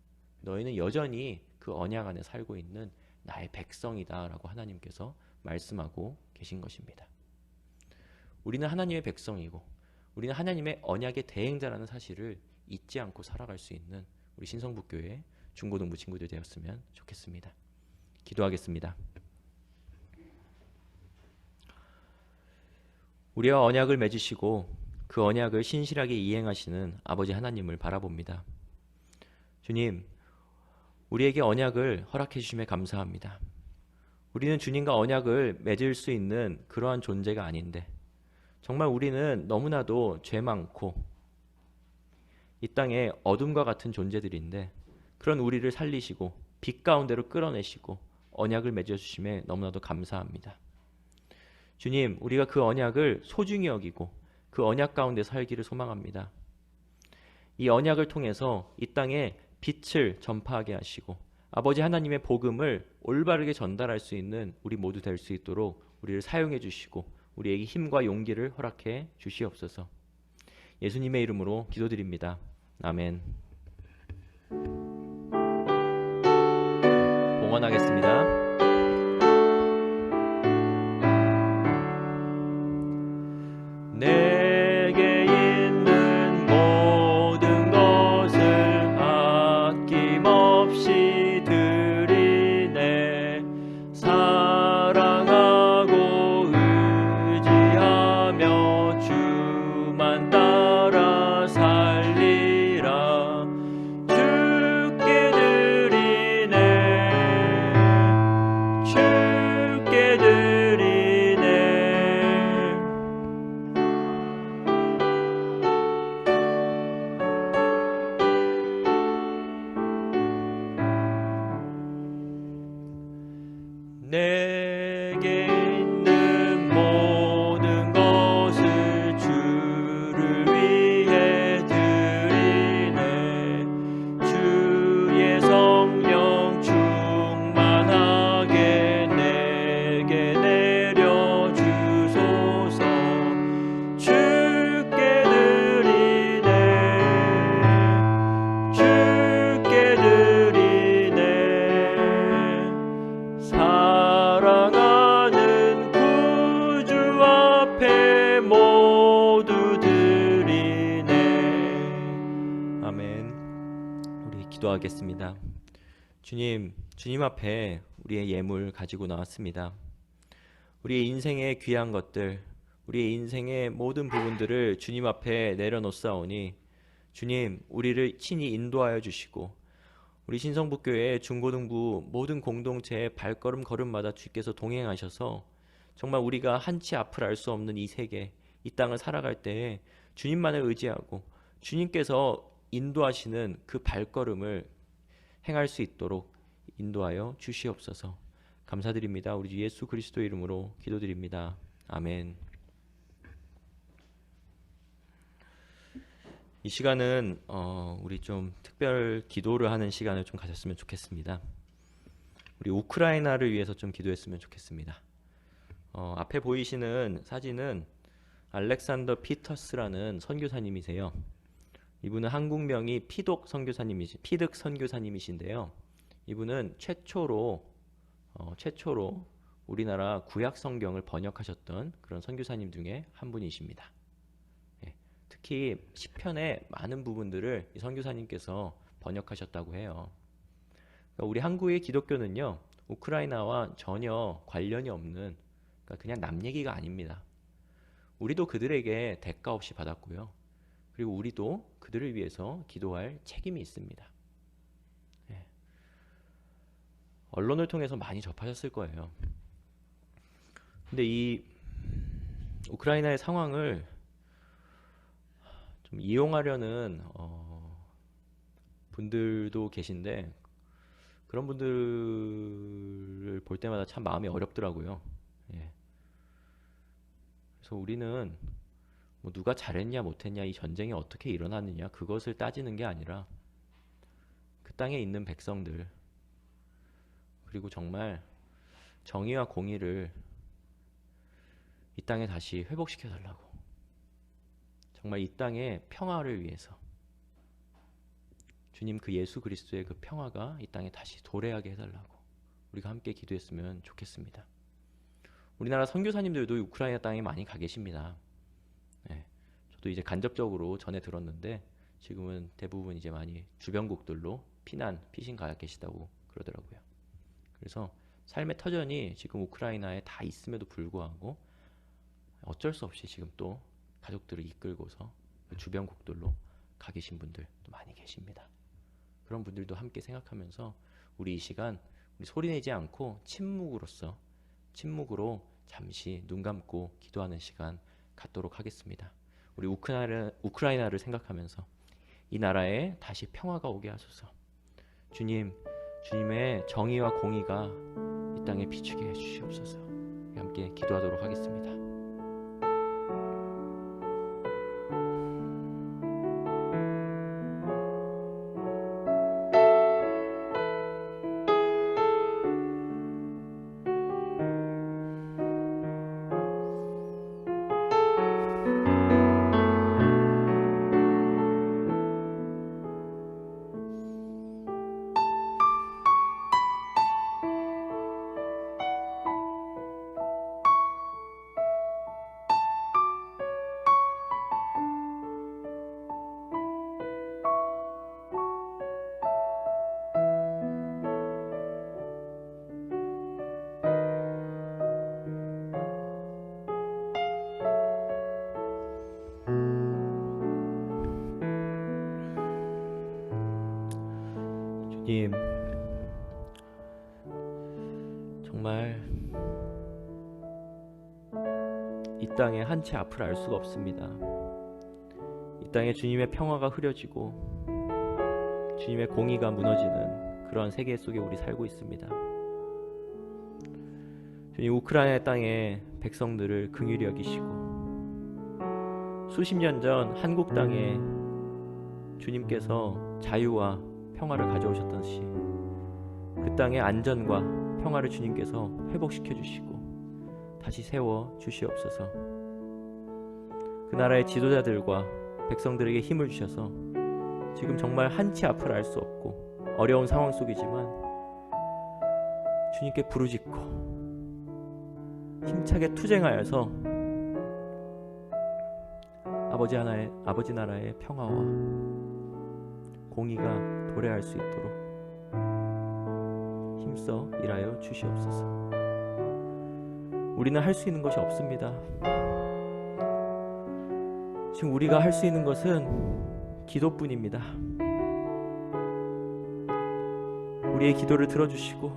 너희는 여전히 그 언약 안에 살고 있는 나의 백성이다 라고 하나님께서 말씀하고 계신 것입니다. 우리는 하나님의 백성이고 우리는 하나님의 언약의 대행자라는 사실을 잊지 않고 살아갈 수 있는 우리 신성북교회 중고등부 친구들 되었으면 좋겠습니다. 기도하겠습니다. 우리와 언약을 맺으시고 그 언약을 신실하게 이행하시는 아버지 하나님을 바라봅니다. 주님, 우리에게 언약을 허락해 주심에 감사합니다. 우리는 주님과 언약을 맺을 수 있는 그러한 존재가 아닌데 정말 우리는 너무나도 죄 많고 이 땅에 어둠과 같은 존재들인데 그런 우리를 살리시고 빛 가운데로 끌어내시고 언약을 맺어주심에 너무나도 감사합니다. 주님, 우리가 그 언약을 소중히 여기고 그 언약 가운데 살기를 소망합니다. 이 언약을 통해서 이 땅에 빛을 전파하게 하시고 아버지 하나님의 복음을 올바르게 전달할 수 있는 우리 모두 될 수 있도록 우리를 사용해 주시고 우리에게 힘과 용기를 허락해 주시옵소서. 예수님의 이름으로 기도드립니다. 아멘. 봉헌하겠습니다. 내게 있는 모든 것을 아낌없이 드리네. 사랑하고 의지하며 주만 따라 살리라. 주께 드리네. 주께 드리네. 기도하겠습니다. 주님 앞에 우리의 예물 가지고 나왔습니다. 우리의 인생의 귀한 것들, 우리의 인생의 모든 부분들을 주님 앞에 내려놓사오니 주님, 우리를 친히 인도하여 주시고 우리 신성북교회 중고등부 모든 공동체의 발걸음 걸음마다 주께서 동행하셔서 정말 우리가 한치 앞을 알 수 없는 이 세계, 이 땅을 살아갈 때에 주님만을 의지하고 주님께서 인도하시는 그 발걸음을 행할 수 있도록 인도하여 주시옵소서. 감사드립니다. 우리 주 예수 그리스도 이름으로 기도드립니다. 아멘. 이 시간은 우리 좀 특별 기도를 하는 시간을 좀 가졌으면 좋겠습니다. 우리 우크라이나를 위해서 좀 기도했으면 좋겠습니다. 앞에 보이시는 사진은 알렉산더 피터스라는 선교사님이세요. 이분은 한국명이 피득 선교사님이신데요. 이분은 최초로 우리나라 구약 성경을 번역하셨던 그런 선교사님 중에 한 분이십니다. 특히 시편의 많은 부분들을 이 선교사님께서 번역하셨다고 해요. 그러니까 우리 한국의 기독교는요, 우크라이나와 전혀 관련이 없는, 그러니까 그냥 남 얘기가 아닙니다. 우리도 그들에게 대가 없이 받았고요. 그리고 우리도 그들을 위해서 기도할 책임이 있습니다. 언론을 통해서 많이 접하셨을 거예요. 근데 이 우크라이나의 상황을 좀 이용하려는 분들도 계신데 그런 분들을 볼 때마다 참 마음이 어렵더라고요. 그래서 우리는 뭐 누가 잘했냐 못했냐, 이 전쟁이 어떻게 일어났느냐, 그것을 따지는 게 아니라 그 땅에 있는 백성들, 그리고 정말 정의와 공의를 이 땅에 다시 회복시켜 달라고, 정말 이 땅의 평화를 위해서 주님 그 예수 그리스도의 그 평화가 이 땅에 다시 도래하게 해달라고 우리가 함께 기도했으면 좋겠습니다. 우리나라 선교사님들도 우크라이나 땅에 많이 가 계십니다. 저도 이제 간접적으로 전해 들었는데 지금은 대부분 이제 많이 주변국들로 피신 가 계시다고 그러더라고요. 그래서 삶의 터전이 지금 우크라이나에 다 있음에도 불구하고 어쩔 수 없이 지금 또 가족들을 이끌고서 주변국들로 가 계신 분들도 많이 계십니다. 그런 분들도 함께 생각하면서 우리 이 시간 우리 소리내지 않고 침묵으로 잠시 눈 감고 기도하는 시간 갖도록 하겠습니다. 우리 우크라이나를 생각하면서 이 나라에 다시 평화가 오게 하소서. 주님의 정의와 공의가 이 땅에 비추게 해주시옵소서. 함께 기도하도록 하겠습니다. 주님, 정말 이 땅에 한 채 앞을 알 수가 없습니다. 이 땅에 주님의 평화가 흐려지고 주님의 공의가 무너지는 그런 세계 속에 우리 살고 있습니다. 주님, 우크라이나 땅의 백성들을 긍휼히 여기시고 수십 년 전 한국 땅에 주님께서 자유와 평화를 가져오셨듯이 그 땅의 안전과 평화를 주님께서 회복시켜 주시고 다시 세워 주시옵소서. 그 나라의 지도자들과 백성들에게 힘을 주셔서 지금 정말 한치 앞을 알 수 없고 어려운 상황 속이지만 주님께 부르짖고 힘차게 투쟁하여서 아버지 나라의 평화와 공의가 도래할 수 있도록 힘써 일하여 주시옵소서. 우리는 할 수 있는 것이 없습니다. 지금 우리가 할 수 있는 것은 기도뿐입니다. 우리의 기도를 들어주시고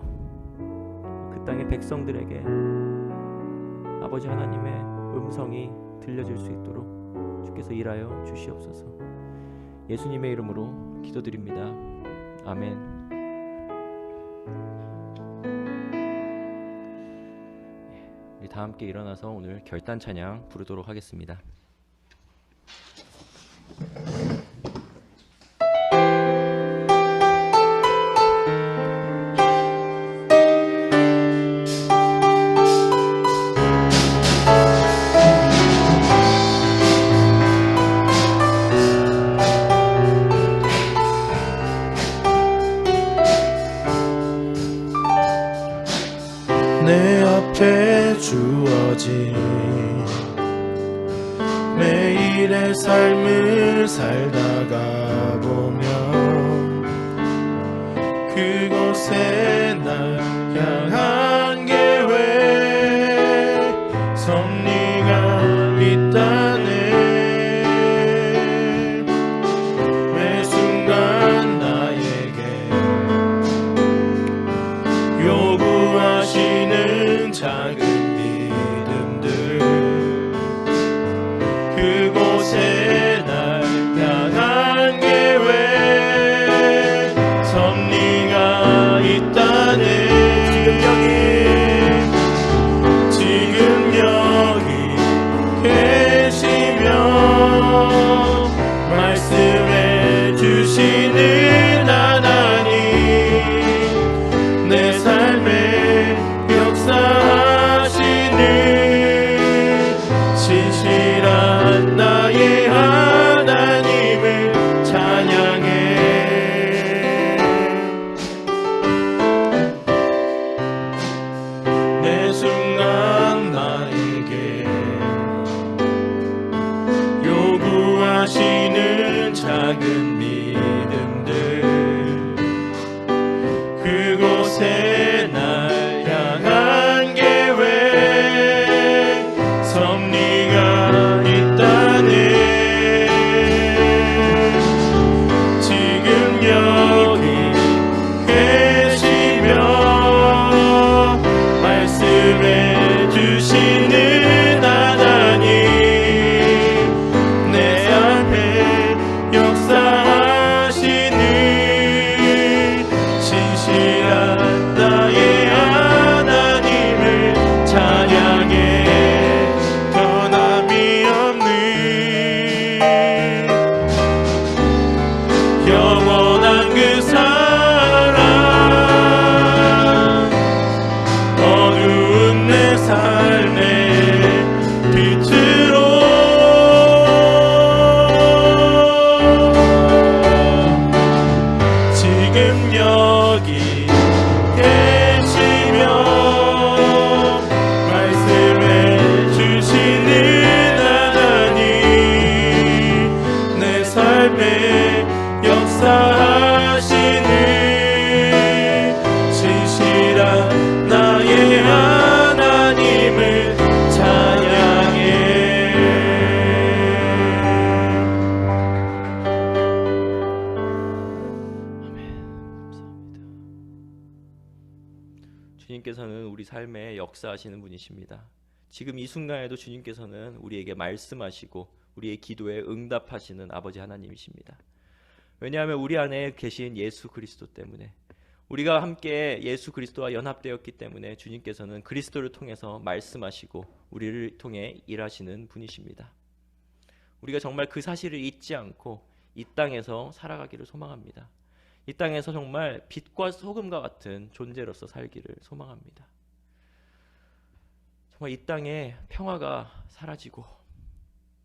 그 땅의 백성들에게 아버지 하나님의 음성이 들려질 수 있도록 주께서 일하여 주시옵소서. 예수님의 이름으로 기도드립니다. 아멘. 우리 다 함께 일어나서 오늘 결단 찬양 부르도록 하겠습니다. 내 앞에 주어진 매일의 삶을 살다가 보면 그곳에 날 향한 계획 섭리가 있다네. 매 순간 나에게 요구하시는 작은 믿음들 그곳에 날 향한 계획 섭리가 있다네. 지금 여기 계시며 말씀해 주시는 하나님 내 삶에 역사하시는 신실한 나의 하나님을 찬양해. 매 순간 나에게 요구하시는 작은 믿음들 그곳에 날 향한 계획 섭리가 있다네. 지금 여기 계시며 말씀해 주시는 하나님 내 앞에 역사하시는 신실한 나의 하나님을 찬양해. 변함이 없는 영원한 그 사랑 어두운 내 삶의 빛으로 지금 여기 계시며 말씀해 주시는 하나님 내 삶에 역사하시는 신실한 나의 하나님을 찬양해. 주님께서는 우리 삶에 역사하시는 분이십니다. 지금 이 순간에도 주님께서는 우리에게 말씀하시고 우리의 기도에 응답하시는 아버지 하나님이십니다. 왜냐하면 우리 안에 계신 예수 그리스도 때문에 우리가 함께 예수 그리스도와 연합되었기 때문에 주님께서는 그리스도를 통해서 말씀하시고 우리를 통해 일하시는 분이십니다. 우리가 정말 그 사실을 잊지 않고 이 땅에서 살아가기를 소망합니다. 이 땅에서 정말 빛과 소금과 같은 존재로서 살기를 소망합니다. 정말 이 땅에 평화가 사라지고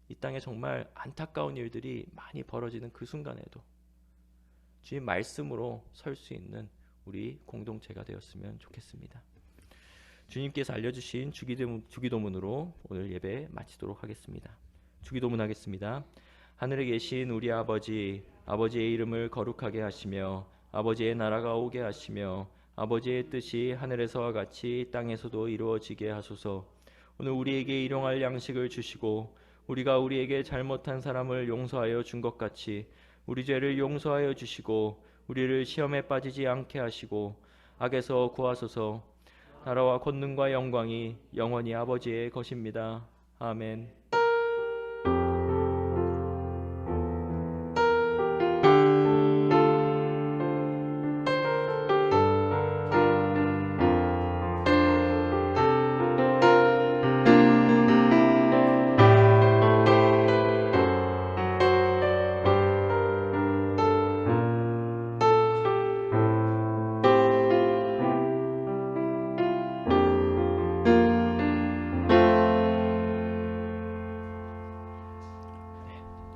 이 땅에 정말 안타까운 일들이 많이 벌어지는 그 순간에도 주님 말씀으로 설 수 있는 우리 공동체가 되었으면 좋겠습니다. 주님께서 알려주신 주기도문으로 오늘 예배 마치도록 하겠습니다. 주기도문 하겠습니다. 하늘에 계신 우리 아버지, 아버지의 이름을 거룩하게 하시며 아버지의 나라가 오게 하시며 아버지의 뜻이 하늘에서와 같이 땅에서도 이루어지게 하소서. 오늘 우리에게 일용할 양식을 주시고 우리가 우리에게 잘못한 사람을 용서하여 준 것 같이 우리 죄를 용서하여 주시고 우리를 시험에 빠지지 않게 하시고 악에서 구하소서. 나라와 권능과 영광이 영원히 아버지의 것입니다. 아멘.